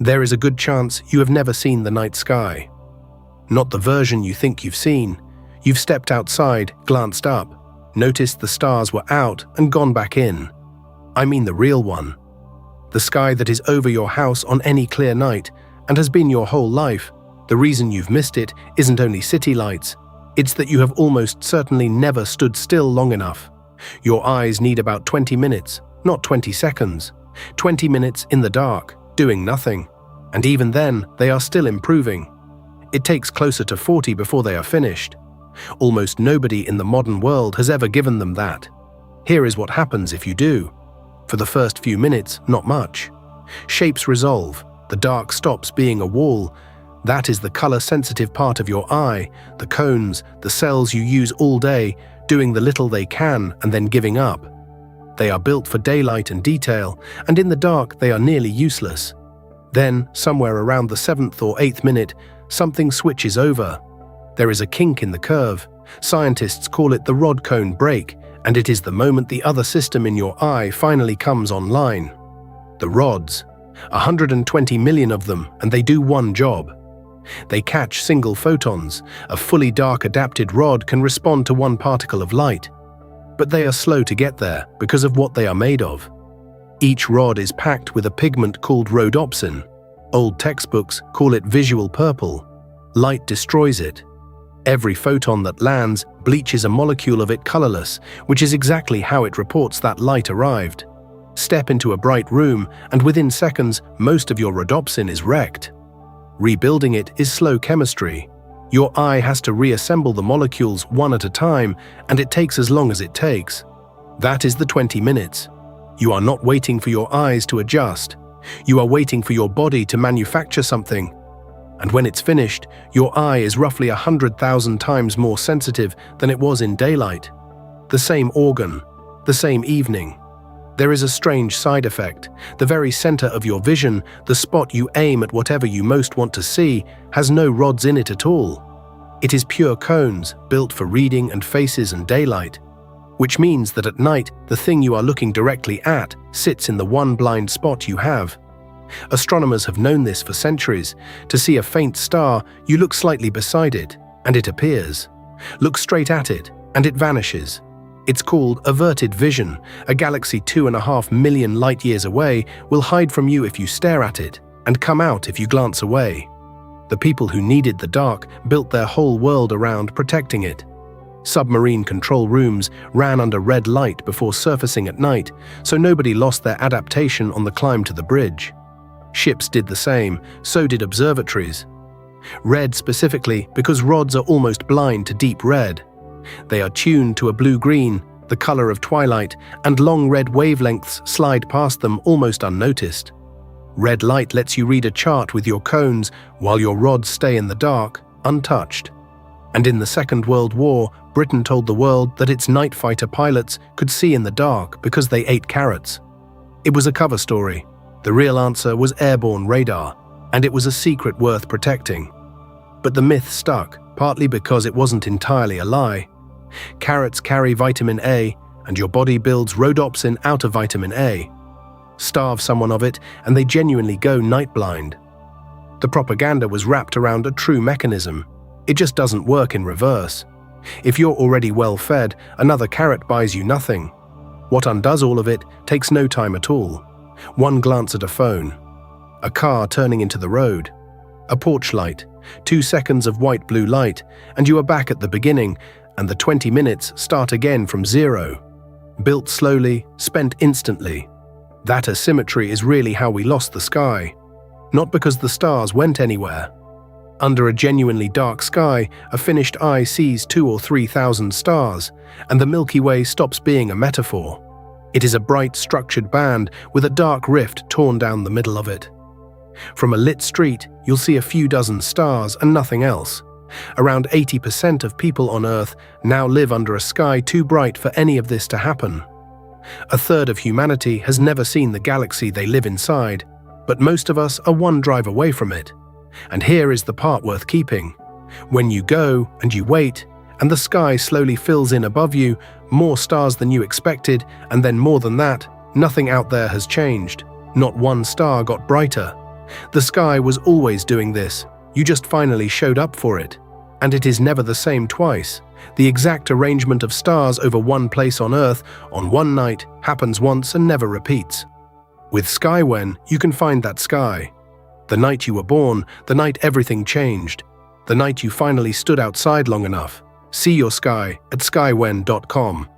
there is a good chance you have never seen the night sky. Not the version you think you've seen. You've stepped outside, glanced up, noticed the stars were out and gone back in. I mean the real one. The sky that is over your house on any clear night and has been your whole life. The reason you've missed it isn't only city lights, it's that you have almost certainly never stood still long enough. Your eyes need about 20 minutes, not 20 seconds. 20 minutes in the dark, doing nothing. And even then, they are still improving. It takes closer to 40 before they are finished. Almost nobody in the modern world has ever given them that. Here is what happens if you do. For the first few minutes, not much. Shapes resolve, the dark stops being a wall. That is the color-sensitive part of your eye, the cones, the cells you use all day, doing the little they can and then giving up. They are built for daylight and detail, and in the dark they are nearly useless. Then, somewhere around the 7th or 8th minute, something switches over. There is a kink in the curve. Scientists call it the rod cone break, and it is the moment the other system in your eye finally comes online. The rods. 120 million of them, and they do one job. They catch single photons. A fully dark adapted rod can respond to one particle of light. But they are slow to get there because of what they are made of. Each rod is packed with a pigment called Rhodopsin. Old textbooks call it visual purple. Light destroys it. Every photon that lands bleaches a molecule of it colorless, which is exactly how it reports that light arrived. Step into a bright room, and within seconds, most of your rhodopsin is wrecked. Rebuilding it is slow chemistry. Your eye has to reassemble the molecules one at a time, and it takes as long as it takes. That is the 20 minutes. You are not waiting for your eyes to adjust. You are waiting for your body to manufacture something. And when it's finished, your eye is roughly 100,000 times more sensitive than it was in daylight. The same organ, the same evening. There is a strange side effect. The very center of your vision, the spot you aim at whatever you most want to see, has no rods in it at all. It is pure cones, built for reading and faces and daylight. Which means that at night, the thing you are looking directly at sits in the one blind spot you have. Astronomers have known this for centuries. To see a faint star, you look slightly beside it, and it appears. Look straight at it, and it vanishes. It's called averted vision. A galaxy 2.5 million light-years away will hide from you if you stare at it, and come out if you glance away. The people who needed the dark built their whole world around protecting it. Submarine control rooms ran under red light before surfacing at night, so nobody lost their adaptation on the climb to the bridge. Ships did the same, so did observatories. Red specifically because rods are almost blind to deep red. They are tuned to a blue-green, the color of twilight, and long red wavelengths slide past them almost unnoticed. Red light lets you read a chart with your cones while your rods stay in the dark, untouched. And in the Second World War, Britain told the world that its night fighter pilots could see in the dark because they ate carrots. It was a cover story. The real answer was airborne radar, and it was a secret worth protecting. But the myth stuck, partly because it wasn't entirely a lie. Carrots carry vitamin A, and your body builds rhodopsin out of vitamin A. Starve someone of it, and they genuinely go night blind. The propaganda was wrapped around a true mechanism. It just doesn't work in reverse. If you're already well fed, another carrot buys you nothing. What undoes all of it takes no time at all. One glance at a phone, a car turning into the road, a porch light, 2 seconds of white-blue light, and you are back at the beginning, and the 20 minutes start again from zero. Built slowly, spent instantly. That asymmetry is really how we lost the sky. Not because the stars went anywhere. Under a genuinely dark sky, a finished eye sees 2,000 or 3,000 stars, and the Milky Way stops being a metaphor. It is a bright, structured band with a dark rift torn down the middle of it. From a lit street, you'll see a few dozen stars and nothing else. Around 80% of people on Earth now live under a sky too bright for any of this to happen. A third of humanity has never seen the galaxy they live inside, but most of us are one drive away from it. And here is the part worth keeping. When you go and you wait, and the sky slowly fills in above you, more stars than you expected, and then more than that, nothing out there has changed. Not one star got brighter. The sky was always doing this. You just finally showed up for it. And it is never the same twice. The exact arrangement of stars over one place on Earth on one night happens once and never repeats. With SkyWhen, you can find that sky. The night you were born, the night everything changed. The night you finally stood outside long enough. See your sky at SkyWhen.com.